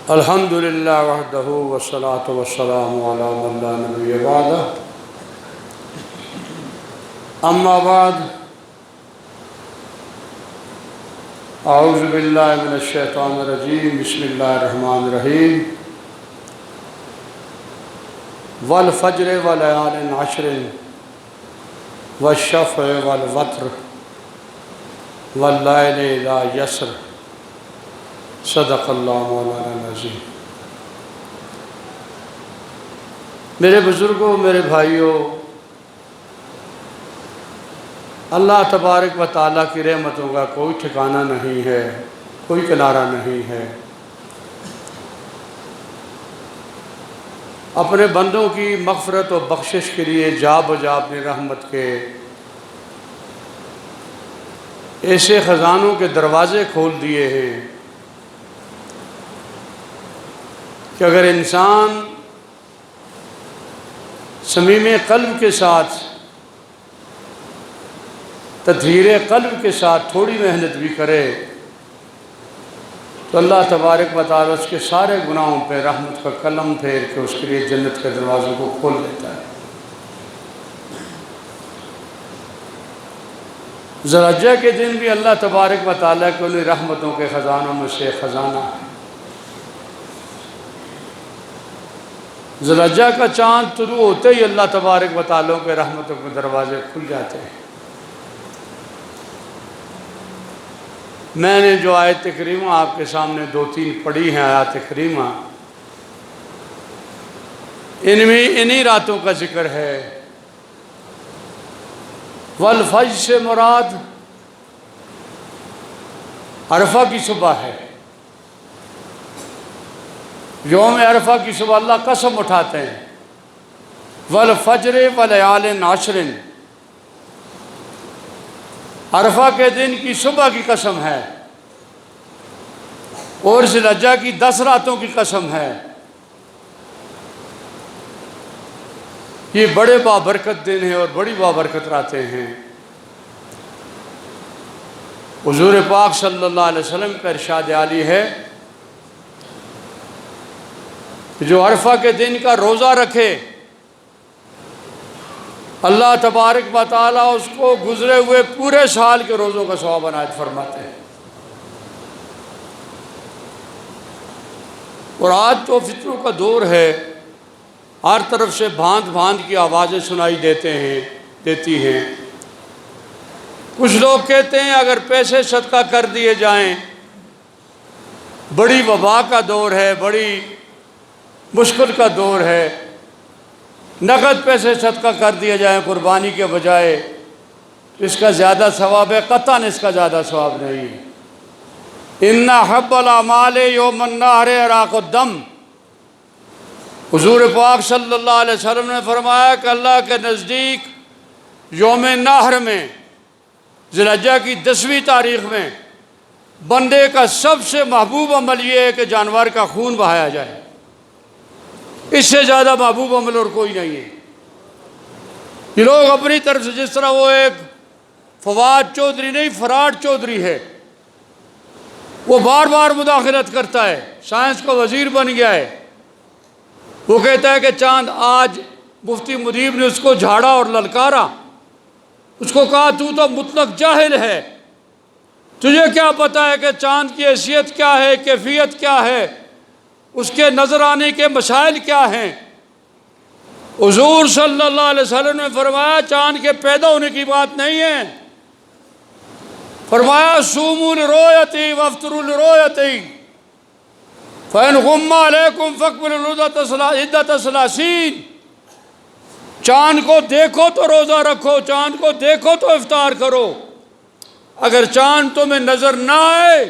الحمد للہ وحدہ والصلاة والسلام علی من لا نبی بعدہ اما بعد اعوذ باللہ من الشیطان الرجیم بسم اللہ الرحمن الرحیم والفجر ولیال عشر والشفع والوتر واللیل اذا یسر صدق اللہ مولانا العظیم۔ میرے بزرگوں، میرے بھائیوں، اللہ تبارک و تعالیٰ کی رحمتوں کا کوئی ٹھکانہ نہیں ہے، کوئی کنارہ نہیں ہے۔ اپنے بندوں کی مغفرت و بخشش کے لیے جا بجا اپنی رحمت کے ایسے خزانوں کے دروازے کھول دیے ہیں کہ اگر انسان صمیم قلب کے ساتھ، تطہیر قلب کے ساتھ تھوڑی محنت بھی کرے تو اللہ تبارک و تعالیٰ اس کے سارے گناہوں پہ رحمت کا قلم پھیر کے اس کے لیے جنت کے دروازوں کو کھول دیتا ہے۔ ذوالحجہ کے دن بھی اللہ تبارک و تعالیٰ کے انہیں رحمتوں کے خزانوں میں سے خزانہ ہے۔ ذوالحجہ کا چاند طلوع ہوتے ہی اللہ تبارک و تعالیٰ کے رحمتوں کے دروازے کھل جاتے ہیں۔ میں نے جو آیت کریمہ آپ کے سامنے 2-3 پڑھی ہیں آیات کریمہ، ان میں انہی راتوں کا ذکر ہے۔ والفجر سے مراد عرفہ کی صبح ہے۔ یوم عرفہ کی صبح اللہ قسم اٹھاتے ہیں، والفجر ولیال عشر، عرفہ کے دن کی صبح کی قسم ہے اور ذوالحجہ کی 10 راتوں کی قسم ہے۔ یہ بڑے بابرکت دن ہیں اور بڑی بابرکت راتیں ہیں۔ حضور پاک صلی اللہ علیہ وسلم کا ارشاد عالی ہے کہ جو عرفہ کے دن کا روزہ رکھے اللہ تبارک و تعالیٰ اس کو گزرے ہوئے پورے سال کے روزوں کا ثواب عنایت فرماتے ہیں۔ اور آج تو فتنوں کا دور ہے، ہر طرف سے بھانت بھانت کی آوازیں سنائی دیتی ہیں۔ کچھ لوگ کہتے ہیں اگر پیسے صدقہ کر دیے جائیں، بڑی وبا کا دور ہے، بڑی مشکل کا دور ہے، نقد پیسے صدقہ کر دیے جائیں قربانی کے بجائے، اس کا زیادہ ثواب ہے۔ قطعاً اس کا زیادہ ثواب نہیں ہے۔ ان احب الاعمال یوم النحر اراق الدم، حضور پاک صلی اللہ علیہ وسلم نے فرمایا کہ اللہ کے نزدیک یوم نحر میں، ذوالحجہ کی 10ویں تاریخ میں، بندے کا سب سے محبوب عمل یہ ہے کہ جانور کا خون بہایا جائے۔ اس سے زیادہ محبوب عمل اور کوئی نہیں ہے۔ یہ لوگ اپنی طرف سے، جس طرح وہ ایک فواد چودھری نہیں، فراڈ چودھری ہے، وہ بار بار مداخلت کرتا ہے، سائنس کا وزیر بن گیا ہے۔ وہ کہتا ہے کہ چاند، آج مفتی مدیب نے اس کو جھاڑا اور للکارا، اس کو کہا تو مطلق جاہل ہے، تجھے کیا پتا ہے کہ چاند کی حیثیت کیا ہے، کیفیت کیا ہے، اس کے نظر آنے کے مسائل کیا ہیں۔ حضور صلی اللہ علیہ وسلم نے فرمایا چاند کے پیدا ہونے کی بات نہیں ہے، فرمایا صوموا لرؤیتہ وافطروا لرؤیتہ فإن غم علیکم فاکملوا عدۃ 30۔ چاند کو دیکھو تو روزہ رکھو، چاند کو دیکھو تو افطار کرو۔ اگر چاند تمہیں نظر نہ آئے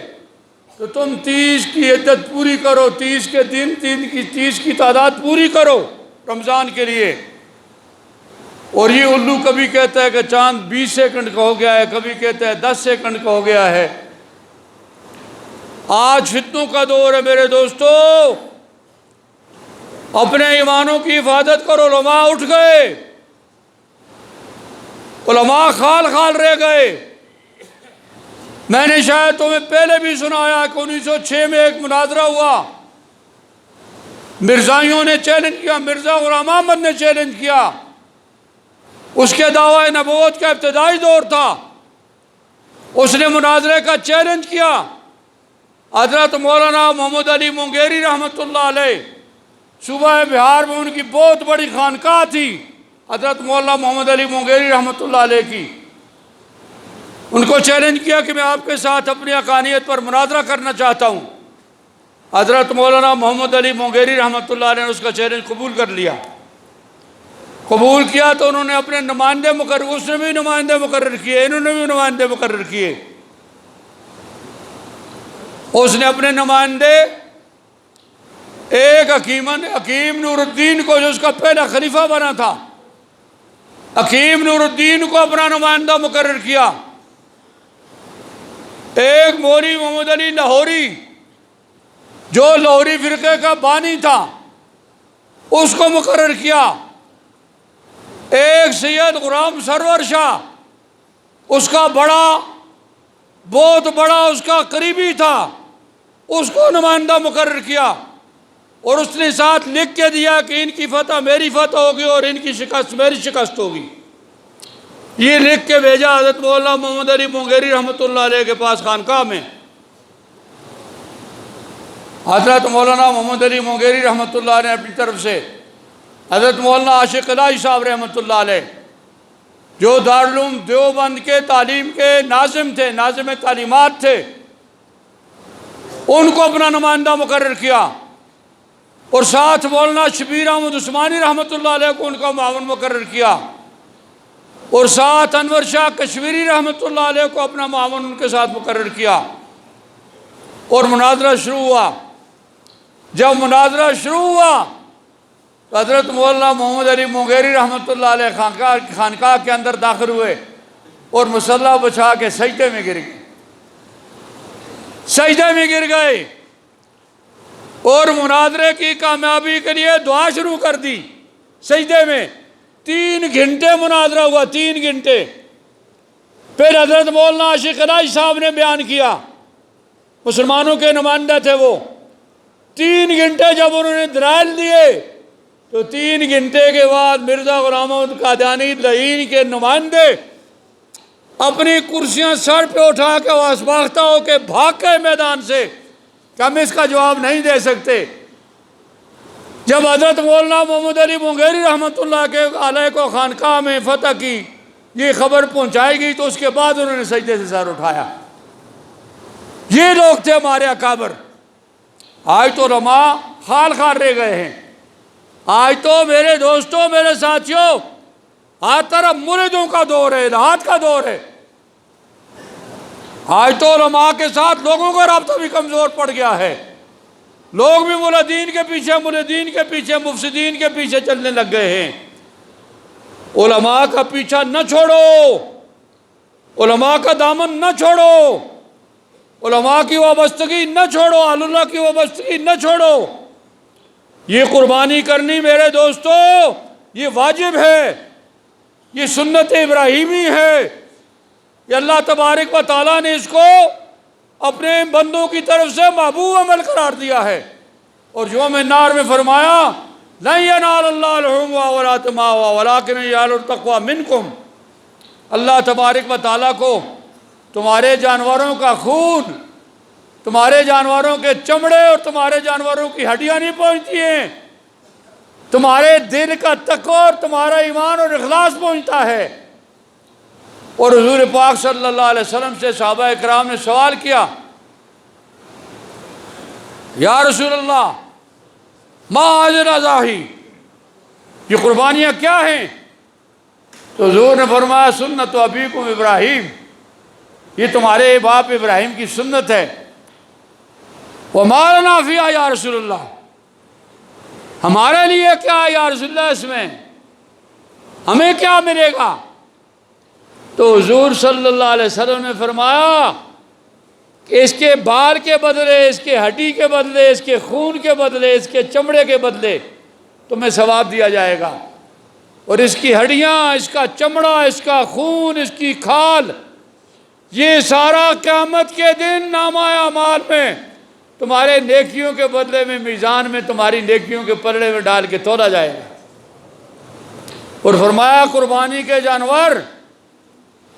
تو تم 30 کی عدت پوری کرو، 30 کے دن، 30 کی تعداد پوری کرو رمضان کے لیے۔ اور یہ الو کبھی کہتا ہے کہ چاند 20 سیکنڈ کا ہو گیا ہے، کبھی کہتا ہے 10 سیکنڈ کا ہو گیا ہے۔ آج فتنوں کا دور ہے میرے دوستو، اپنے ایمانوں کی حفاظت کرو۔ علماء اٹھ گئے، علماء خال خال رہ گئے، میں نے شاید تمہیں پہلے بھی سنایا کہ 1906 میں ایک مناظرہ ہوا، مرزائیوں نے چیلنج کیا، مرزا غلام احمد نے چیلنج کیا، اس کے دعوی نبوت کا ابتدائی دور تھا، اس نے مناظرے کا چیلنج کیا۔ حضرت مولانا محمد علی مونگیری رحمۃ اللہ علیہ، صوبہ بہار میں ان کی بہت بڑی خانقاہ تھی حضرت مولانا محمد علی مونگیری رحمۃ اللہ علیہ کی، ان کو چیلنج کیا کہ میں آپ کے ساتھ اپنی حقانیت پر مناظرہ کرنا چاہتا ہوں۔ حضرت مولانا محمد علی مونگیری رحمۃ اللہ علیہ نے اس کا چیلنج قبول کر لیا۔ قبول کیا تو انہوں نے اپنے نمائندے مقرر، اس نے بھی نمائندے مقرر کیے، انہوں نے بھی نمائندے مقرر کیے۔ اس نے اپنے نمائندے ایک حکیم نور الدین کو، جو اس کا پہلا خلیفہ بنا تھا، حکیم نور الدین کو اپنا نمائندہ مقرر کیا۔ ایک مولوی محمد علی لاہوری، جو لاہوری فرقے کا بانی تھا، اس کو مقرر کیا۔ ایک سید غلام سرور شاہ، اس کا بہت بڑا اس کا قریبی تھا، اس کو نمائندہ مقرر کیا، اور اس نے ساتھ لکھ کے دیا کہ ان کی فتح میری فتح ہوگی اور ان کی شکست میری شکست ہوگی۔ یہ لکھ کے بھیجا حضرت مولانا محمد علی مونگیری رحمۃ اللہ علیہ کے پاس خانقاہ میں۔ حضرت مولانا محمد علی مونگیری رحمۃ اللہ علیہ نے اپنی طرف سے حضرت مولانا عاشق الہی صاحب رحمۃ اللہ علیہ، جو دارالعلوم دیوبند کے تعلیم کے ناظم تھے، ناظم تعلیمات تھے، ان کو اپنا نمائندہ مقرر کیا، اور ساتھ مولانا شبیر احمد عثمانی رحمۃ اللہ علیہ کو ان کا معاون مقرر کیا، اور ساتھ انور شاہ کشمیری رحمۃ اللہ علیہ کو اپنا معاون ان کے ساتھ مقرر کیا، اور مناظرہ شروع ہوا۔ جب مناظرہ شروع ہوا تو حضرت مولانا محمد علی مونگیری رحمۃ اللہ علیہ خانقاہ کے اندر داخل ہوئے اور مصلی بچھا کے سجدے میں گر گئے، اور مناظرے کی کامیابی کے لیے دعا شروع کر دی۔ سجدے میں 3 گھنٹے مناظرہ ہوا، 3 گھنٹے۔ پھر حضرت مولانا عاشق الہی صاحب نے بیان کیا، مسلمانوں کے نمائندہ تھے وہ۔ 3 گھنٹے جب انہوں نے دلائل دیے تو 3 گھنٹے کے بعد مرزا غلام احمد قادیانی لعین کے نمائندے اپنی کرسیاں سر پہ اٹھا کے واس باختہ ہو کے بھاگ گئے میدان سے کہ ہم اس کا جواب نہیں دے سکتے۔ جب حضرت مولانا محمد علی مونگیری رحمۃ اللہ کے علیہ کو خانقاہ میں فتح کی یہ خبر پہنچائی گئی تو اس کے بعد انہوں نے سجدے سے سر اٹھایا۔ یہ لوگ تھے ہمارے اکابر۔ آج تو علماء خال رہ گئے ہیں۔ آج تو میرے دوستوں، میرے ساتھیوں، آج طرف مریدوں کا دور ہے، الہات کا دور ہے۔ آج تو علماء کے ساتھ لوگوں کا رابطہ بھی کمزور پڑ گیا ہے۔ لوگ بھی ملحدین کے پیچھے مفسدین کے پیچھے چلنے لگ گئے ہیں۔ علماء کا پیچھا نہ چھوڑو، علماء کا دامن نہ چھوڑو، علماء کی وابستگی نہ چھوڑو، اہل اللہ کی وابستگی نہ چھوڑو۔ یہ قربانی کرنی میرے دوستو، یہ واجب ہے، یہ سنت ابراہیمی ہے۔ یہ اللہ تبارک و تعالیٰ نے اس کو اپنے بندوں کی طرف سے محبوب عمل قرار دیا ہے، اور یوم النار میں فرمایا لَن يَنَالَ اللَّهَ لُحُومُهَا وَلَا دِمَاؤُهَا وَلَٰكِنَّ يَنَالُهُ التَّقْوَىٰ مِنكُمْ۔ اللہ تبارک و تعالیٰ کو تمہارے جانوروں کا خون، تمہارے جانوروں کے چمڑے اور تمہارے جانوروں کی ہڈیاں نہیں پہنچتی ہیں، تمہارے دل کا تقویٰ اور تمہارا ایمان اور اخلاص پہنچتا ہے۔ اور حضور پاک صلی اللہ علیہ وسلم سے صحابہ اکرام نے سوال کیا، یا رسول اللہ ما هذه الاضاحی، یہ قربانیاں کیا ہیں؟ تو حضور نے فرمایا سنت ابیکم ابراہیم، یہ تمہارے باپ ابراہیم کی سنت ہے۔ وما لنا فیہا یا رسول اللہ، ہمارے لیے کیا ہے یا رسول اللہ، اس میں ہمیں کیا ملے گا؟ تو حضور صلی اللہ علیہ وسلم نے فرمایا کہ اس کے بال کے بدلے، اس کے ہڈی کے بدلے، اس کے خون کے بدلے، اس کے چمڑے کے بدلے تمہیں ثواب دیا جائے گا، اور اس کی ہڈیاں، اس کا چمڑا، اس کا خون، اس کی کھال، یہ سارا قیامت کے دن نامہ اعمال میں تمہارے نیکیوں کے بدلے میں میزان میں تمہاری نیکیوں کے پلڑے میں ڈال کے تولا جائے گا۔ اور فرمایا قربانی کے جانور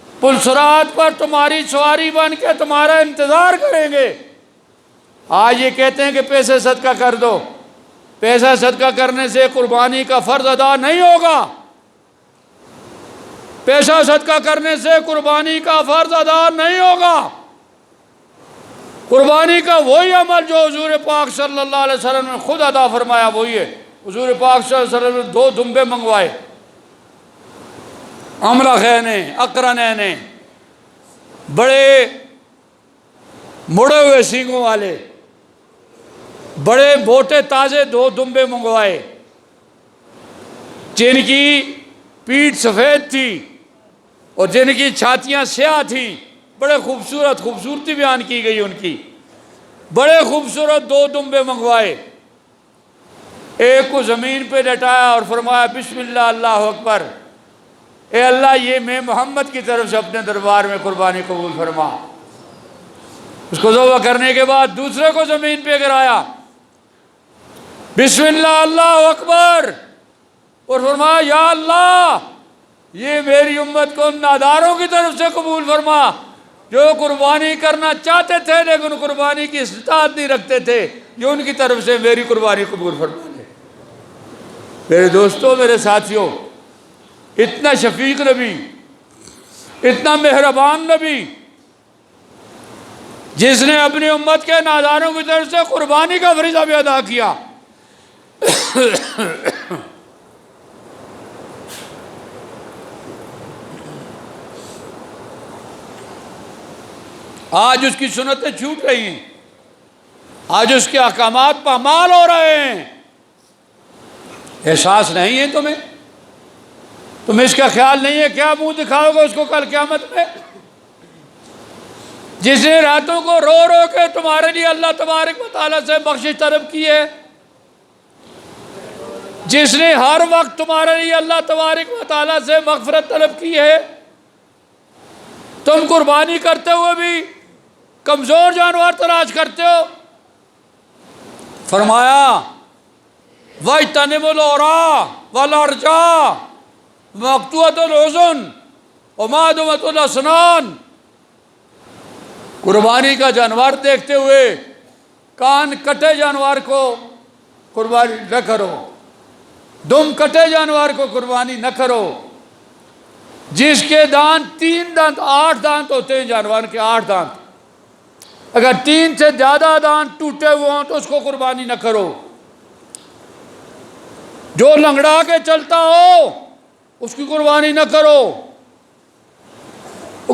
پلسرات پر تمہاری سواری بن کے تمہارا انتظار کریں گے۔ آج یہ کہتے ہیں کہ پیسے صدقہ کر دو، پیسہ صدقہ کرنے سے قربانی کا فرض ادا نہیں ہوگا، پیسہ صدقہ کرنے سے قربانی کا فرض ادا نہیں ہوگا۔ قربانی کا وہی عمل جو حضور پاک صلی اللہ علیہ وسلم نے خود ادا فرمایا وہی ہے۔ حضور پاک صلی اللہ علیہ وسلم نے 2 دمبے منگوائے، املخین نے، اقرنین نے، بڑے مڑے ہوئے سینگوں والے، بڑے موٹے تازے 2 دمبے منگوائے جن کی پیٹھ سفید تھی اور جن کی چھاتیاں سیاہ تھیں، بڑے خوبصورتی بیان کی گئی ان کی، بڑے خوبصورت 2 دمبے منگوائے۔ ایک کو زمین پہ لٹایا اور فرمایا بسم اللہ اللہ اکبر، اے اللہ یہ میں محمد کی طرف سے اپنے دربار میں قربانی قبول فرما۔ اس کو ذبح کرنے کے بعد دوسرے کو زمین پہ گرایا، بسم اللہ اللہ اکبر، اور فرمایا یا اللہ یہ میری امت کو ان ناداروں کی طرف سے قبول فرما جو قربانی کرنا چاہتے تھے لیکن قربانی کی استطاعت نہیں رکھتے تھے، یہ ان کی طرف سے میری قربانی قبول فرما لے۔ میرے دوستوں، میرے ساتھیوں، اتنا شفیق نبی، اتنا مہربان نبی جس نے اپنی امت کے ناداروں کی طرف سے قربانی کا فریضہ بھی ادا کیا، آج اس کی سنتیں چھوٹ رہی ہیں، آج اس کے احکامات پامال ہو رہے ہیں۔ احساس نہیں ہے تمہیں اس کا خیال نہیں ہے؟ کیا منہ دکھاؤ گے اس کو کل قیامت میں؟ جس نے راتوں کو رو رو کے تمہارے لیے اللہ تبارک و تعالیٰ سے بخشش طلب کی ہے، جس نے ہر وقت تمہارے لیے اللہ تبارک و تعالیٰ سے مغفرت طلب کی ہے، تم قربانی کرتے ہوئے بھی کمزور جانور تلاش کرتے ہو۔ فرمایا وَاجْتَنِبُوا الْأَوْرَاءَ وَالْأَرْجَاءَ مَقْطُوعَةُ الْأُذُنِ وَمَعْدُومَةُ الْأَسْنَانِ، قربانی کا جانور دیکھتے ہوئے کان کٹے جانور کو قربانی نہ کرو، دم کٹے جانور کو قربانی نہ کرو، جس کے دانت 3 دانت 8 دانت ہوتے ہیں، جانور کے 8 دانت، اگر 3 سے زیادہ دانت ٹوٹے ہوئے ہوں تو اس کو قربانی نہ کرو، جو لنگڑا کے چلتا ہو اس کی قربانی نہ کرو،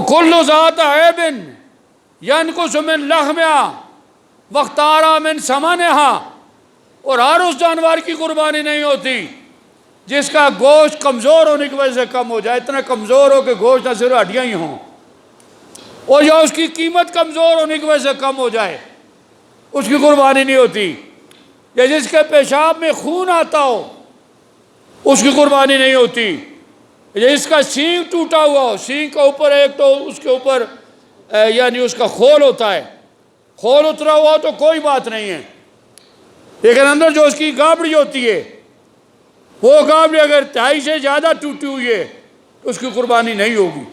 کل ذات عیب ینقص من لحمہا واختار من ثمنہا، اور ہر اس جانور کی قربانی نہیں ہوتی جس کا گوشت کمزور ہونے کی وجہ سے کم ہو جائے، اتنا کمزور ہو کہ گوشت نہ صرف ہڈیاں ہی ہوں، اور یا اس کی قیمت کمزور ہونے کی وجہ سے کم ہو جائے، اس کی قربانی نہیں ہوتی، یا جس کے پیشاب میں خون آتا ہو اس کی قربانی نہیں ہوتی، یا اس کا سینگ ٹوٹا ہوا ہو، سینگ کا اوپر ایک تو اس کے اوپر یعنی اس کا خول ہوتا ہے، خول اترا ہوا تو کوئی بات نہیں ہے، لیکن اندر جو اس کی گابڑی ہوتی ہے وہ گابڑی اگر 2.5 سے زیادہ ٹوٹی ہوئی ہے تو اس کی قربانی نہیں ہوگی۔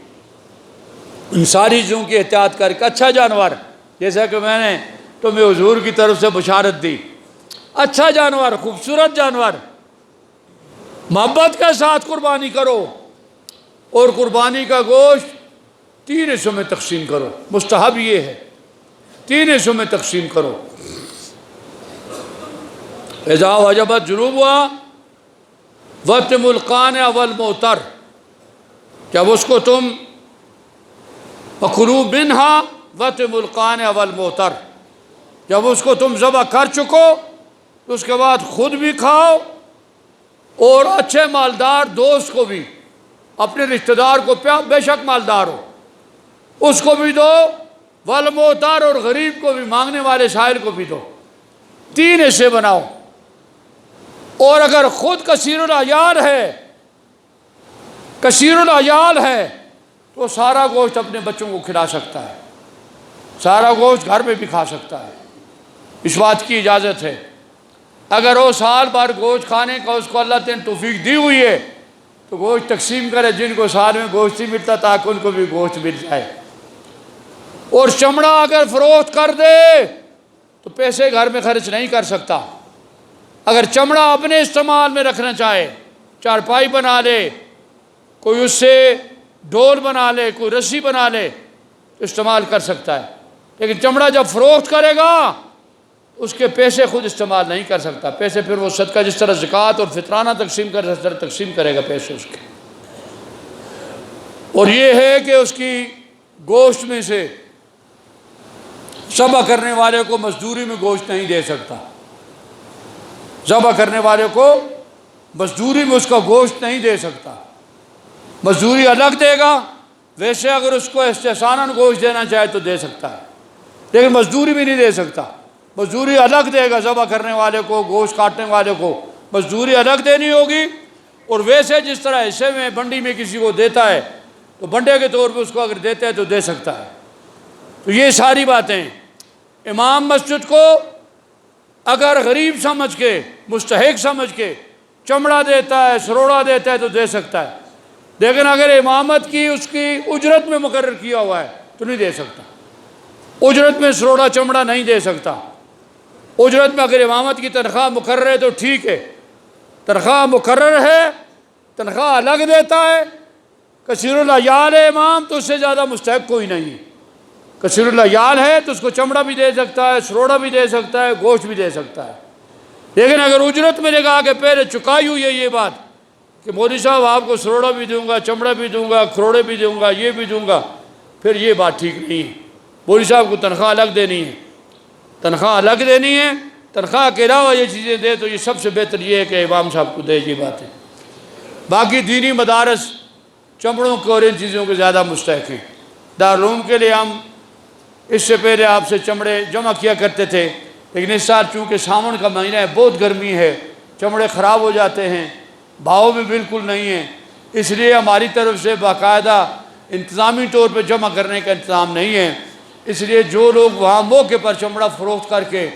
ان ساری چیزوں کی احتیاط کر کے اچھا جانور، جیسا کہ میں نے تمہیں حضور کی طرف سے بشارت دی، اچھا جانور، خوبصورت جانور، محبت کے ساتھ قربانی کرو، اور قربانی کا گوشت 3 حصوں میں تقسیم کرو، مستحب یہ ہے 3 حصوں میں تقسیم کرو۔ اذا وجبت جنوبها وَاتِّمُوا الْقَانِعَ وَالْمُعْتَرَ، جب اس کو تم وَكُلُوا مِنْهَا وَاتِّمُوا الْقَانِعَ وَالْمُعْتَرَ، جب اس کو تم ذبح کر چکو تو اس کے بعد خود بھی کھاؤ اور اچھے مالدار دوست کو بھی، اپنے رشتہ دار کو بے شک مالدار ہو اس کو بھی دو، والمعتر اور غریب کو بھی، مانگنے والے سائل کو بھی دو، 3 حصے بناؤ۔ اور اگر خود کثیر العیال ہے وہ سارا گوشت اپنے بچوں کو کھلا سکتا ہے، سارا گوشت گھر میں بھی کھا سکتا ہے، اس بات کی اجازت ہے۔ اگر وہ سال بھر گوشت کھانے کا اس کو اللہ نے توفیق دی ہوئی ہے تو گوشت تقسیم کرے، جن کو سال میں گوشت نہیں ملتا تاکہ ان کو بھی گوشت مل جائے۔ اور چمڑا اگر فروخت کر دے تو پیسے گھر میں خرچ نہیں کر سکتا۔ اگر چمڑا اپنے استعمال میں رکھنا چاہے، چارپائی بنا لے، کوئی اس سے ڈول بنا لے، کوئی رسی بنا لے، استعمال کر سکتا ہے، لیکن چمڑا جب فروخت کرے گا اس کے پیسے خود استعمال نہیں کر سکتا۔ پیسے پھر وہ صدقہ جس طرح زکوٰۃ اور فطرانہ تقسیم کرے اس طرح تقسیم کرے گا پیسے اس کے۔ اور یہ ہے کہ اس کی گوشت میں سے ذبح کرنے والے کو مزدوری میں گوشت نہیں دے سکتا، ذبح کرنے والے کو مزدوری میں اس کا گوشت نہیں دے سکتا، مزدوری الگ دے گا۔ ویسے اگر اس کو استحساناً گوشت دینا چاہے تو دے سکتا ہے، لیکن مزدوری بھی نہیں دے سکتا، مزدوری الگ دے گا۔ ذبح کرنے والے کو، گوشت کاٹنے والے کو مزدوری الگ دینی ہوگی، اور ویسے جس طرح حصے میں بنڈی میں کسی کو دیتا ہے تو بنڈے کے طور پہ اس کو اگر دیتا ہے تو دے سکتا ہے۔ تو یہ ساری باتیں امام مسجد کو اگر غریب سمجھ کے، مستحق سمجھ کے چمڑا دیتا ہے، سروڑا دیتا ہے تو دے سکتا ہے، لیکن اگر امامت کی اس کی اجرت میں مقرر کیا ہوا ہے تو نہیں دے سکتا۔ اجرت میں سروڑا چمڑا نہیں دے سکتا۔ اجرت میں اگر امامت کی تنخواہ مقرر ہے تو ٹھیک ہے، تنخواہ مقرر ہے، تنخواہ الگ دیتا ہے، کثیر العیال ہے امام تو اس سے زیادہ مستحق کوئی نہیں ہے۔ کثیر العیال ہے تو اس کو چمڑا بھی دے سکتا ہے، سروڑا بھی دے سکتا ہے، گوشت بھی دے سکتا ہے، لیکن اگر اجرت میں لگا کے پہلے چکائی ہوئی ہے یہ بات کہ مولوی صاحب آپ کو سروڑا بھی دوں گا، چمڑا بھی دوں گا، کھروڑے بھی دوں گا، یہ بھی دوں گا، پھر یہ بات ٹھیک نہیں ہے۔ مولوی صاحب کو تنخواہ الگ دینی ہے، تنخواہ الگ دینی ہے، تنخواہ کے علاوہ یہ چیزیں دے تو یہ سب سے بہتر یہ ہے کہ امام صاحب کو دے۔ یہ بات ہے۔ باقی دینی مدارس چمڑوں کے اور ان چیزوں کے زیادہ مستحق ہیں۔ دارالعلوم کے لیے ہم اس سے پہلے آپ سے چمڑے جمع کیا کرتے تھے، لیکن اس سال چونکہ ساون کا مہینہ ہے، بہت گرمی ہے، چمڑے خراب ہو جاتے ہیں، بھاؤ بھی بالکل نہیں ہے، اس لیے ہماری طرف سے باقاعدہ انتظامی طور پہ جمع کرنے کا انتظام نہیں ہے۔ اس لیے جو لوگ وہاں موقع پر چمڑا فروخت کر کے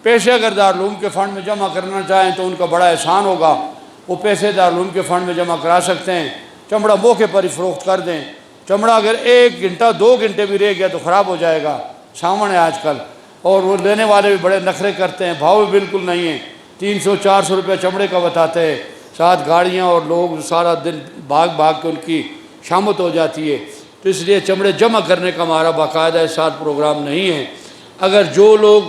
پیسے اگر دارالعلوم کے فنڈ میں جمع کرنا چاہیں تو ان کا بڑا احسان ہوگا، وہ پیسے دارالعلوم کے فنڈ میں جمع کرا سکتے ہیں، چمڑا موقع پر ہی فروخت کر دیں۔ چمڑا اگر 1 گھنٹہ 2 گھنٹے بھی رہ گیا تو خراب ہو جائے گا، ساون ہے آج کل، اور وہ لینے والے بھی بڑے نخرے کرتے ہیں، بھاؤ بھی بالکل نہیں ہے، 300-400 روپے چمڑے کا بتاتے ہیں، ساتھ گاڑیاں اور لوگ سارا دن بھاگ بھاگ کے ان کی شامت ہو جاتی ہے۔ تو اس لیے چمڑے جمع کرنے کا ہمارا باقاعدہ اس ساتھ پروگرام نہیں ہے۔ اگر جو لوگ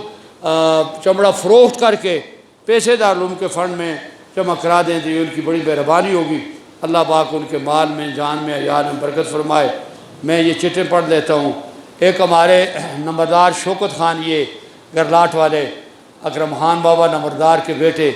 چمڑا فروخت کر کے پیسے دارالعلوم کے فنڈ میں جمع کرا دیں تو یہ ان کی بڑی مہربانی ہوگی۔ اللہ پاک ان کے مال میں، جان میں، عیال میں برکت فرمائے۔ میں یہ چٹیں پڑھ لیتا ہوں۔ ایک ہمارے نمبردار شوکت خان، یہ گرلاٹ والے اکرم خان بابا نمبردار کے بیٹے،